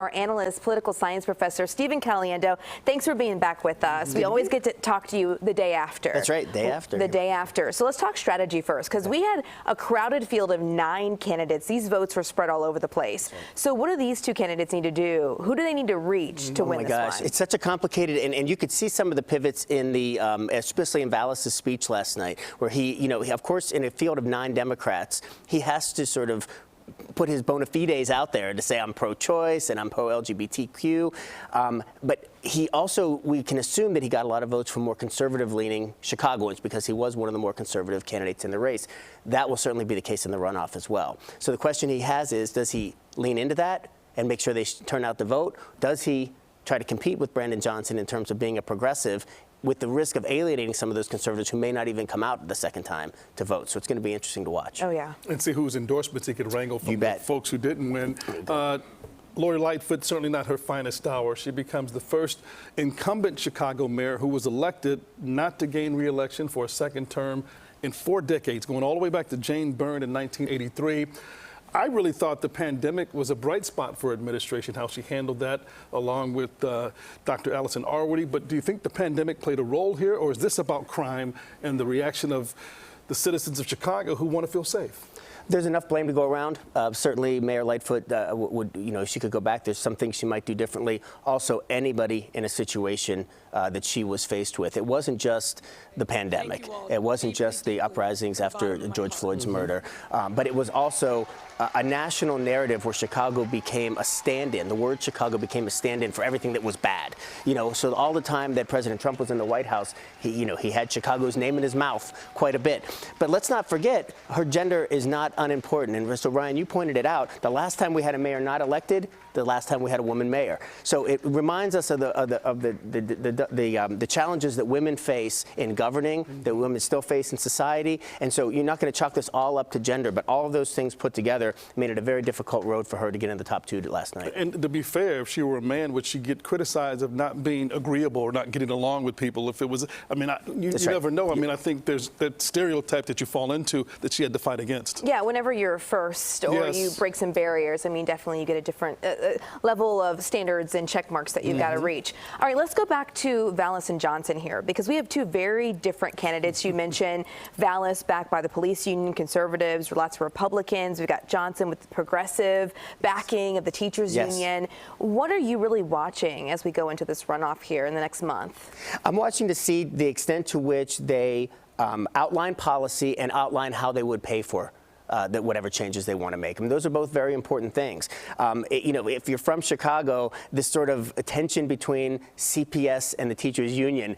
Our analyst, political science professor, Stephen Caliendo. Thanks for being back with us. We always get to talk to you the day after. That's right, day after. The day after. So let's talk strategy first, because we had a crowded field of 9 candidates. These votes were spread all over the place. So what do these 2 candidates need to do? Who do they need to reach to win this one? Oh my gosh, it's such a complicated, and you could see some of the pivots in the, especially in Vallas' speech last night, where he, of course, in a field of 9 Democrats, he has to sort of put his bona fides out there to say I'm pro-choice and I'm pro-LGBTQ, but he also, we can assume that he got a lot of votes from more conservative-leaning Chicagoans because he was one of the more conservative candidates in the race. That will certainly be the case in the runoff as well. So the question he has is, does he lean into that and make sure they turn out the vote? Does he try to compete with Brandon Johnson in terms of being a progressive, with the risk of alienating some of those conservatives who may not even come out the second time to vote? So it's going to be interesting to watch. Oh, yeah. And see whose endorsements he could wrangle from the folks who didn't win. Lori Lightfoot, certainly not her finest hour. She becomes the first incumbent Chicago mayor who was elected not to gain re-election for a second term in 4 decades, going all the way back to Jane Byrne in 1983. I really thought the pandemic was a bright spot for administration, how she handled that, along with Dr. Allison Arwady. But do you think the pandemic played a role here, or is this about crime and the reaction of the citizens of Chicago who want to feel safe? There's enough blame to go around. Certainly, Mayor Lightfoot would, if she could go back, there's some things she might do differently. Also, anybody in a situation that she was faced with. It wasn't just the pandemic. It wasn't just the uprisings after George Floyd's murder, but it was also a national narrative where Chicago became a stand-in. The word Chicago became a stand-in for everything that was bad. So all the time that President Trump was in the White House, he had Chicago's name in his mouth quite a bit. But let's not forget, her gender is not unimportant. And so, Ryan, you pointed it out. The last time we had a mayor not elected, the last time we had a woman mayor. So it reminds us of the challenges that women face in governing, that women still face in society. And so you're not going to chalk this all up to gender, but all of those things put together made it a very difficult road for her to get in the top 2 last night. And to be fair, if she were a man, would she get criticized of not being agreeable or not getting along with people? If it was, you never know. I think there's that stereotype that you fall into that she had to fight against. Yeah, whenever you're first or you break some barriers, definitely you get a different level of standards and check marks that you've got to reach. All right, let's go back to Vallas and Johnson here, because we have 2 very different candidates. You mentioned Vallas backed by the police union, conservatives, lots of Republicans. We've got Johnson with the progressive backing of the teachers union. What are you really watching as we go into this runoff here in the next month? I'm watching to see the extent to which they outline policy and outline how they would pay for that whatever changes they want to make. Those are both very important things. If you're from Chicago, this sort of tension between CPS and the teachers union,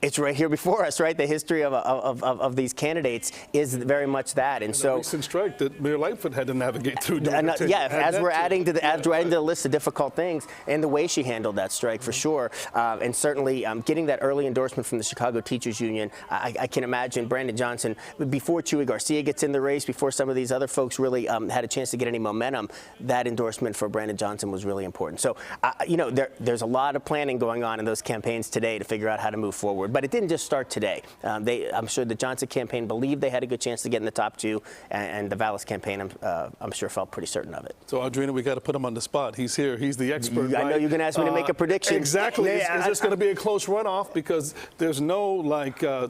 it's right here before us, right? The history of these candidates is very much that, and so recent strike that Mayor Lightfoot had to navigate through. As we're adding to the list of difficult things, and the way she handled that strike for sure, and certainly getting that early endorsement from the Chicago Teachers Union. I can imagine Brandon Johnson, before Chuy Garcia gets in the race, before some of these other folks really had a chance to get any momentum, that endorsement for Brandon Johnson was really important. So there's a lot of planning going on in those campaigns today to figure out how to move forward. But it didn't just start today. I'm sure the Johnson campaign believed they had a good chance to get in the top 2, and the Vallas campaign, I'm sure, felt pretty certain of it. So, Audrina, we got to put him on the spot. He's here. He's the expert. I know you're going to ask me to make a prediction. Exactly. Is this going to be a close runoff? Because there's no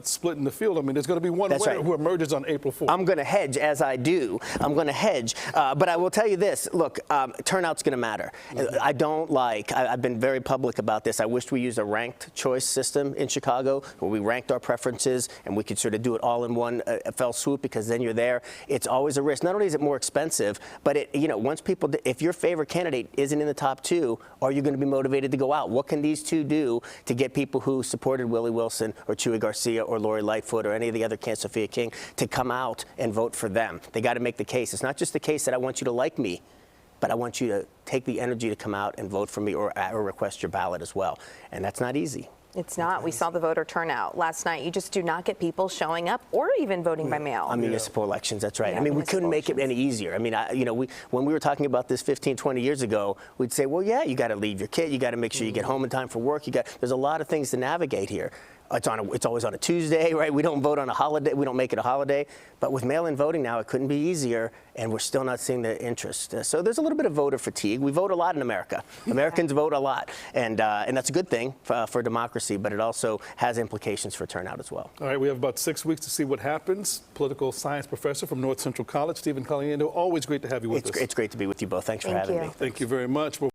split in the field. There's going to be one winner who emerges on April 4th. I'm going to hedge, as I do. I'm going to hedge. But I will tell you this. Look, turnout's going to matter. I've been very public about this. I wish we used a ranked choice system in Chicago, where we ranked our preferences and we could sort of do it all in one fell swoop, because then you're there. It's always a risk. Not only is it more expensive, but once people, if your favorite candidate isn't in the top 2, are you going to be motivated to go out? What can these 2 do to get people who supported Willie Wilson or Chuy Garcia or Lori Lightfoot or any of the other candidates, Sophia King, to come out and vote for them? They got to make the case. It's not just the case that I want you to like me, but I want you to take the energy to come out and vote for me, or request your ballot as well. And that's not easy. It's not. We saw the voter turnout last night. You just do not get people showing up or even voting by mail. On municipal elections, that's right. We couldn't make it any easier. When we were talking about this 15, 20 years ago, we'd say, well, yeah, you got to leave your kid. You got to make sure you get home in time for work. There's a lot of things to navigate here. It's always on a Tuesday, right? We don't vote on a holiday. We don't make it a holiday. But with mail-in voting now, it couldn't be easier, and we're still not seeing the interest. So there's a little bit of voter fatigue. We vote a lot in America. Americans vote a lot, and that's a good thing for democracy, but it also has implications for turnout as well. All right, we have about 6 weeks to see what happens. Political science professor from North Central College, Stephen Caliendo. Always great to have you with us. It's great to be with you both. Thanks for having me. Thank you very much.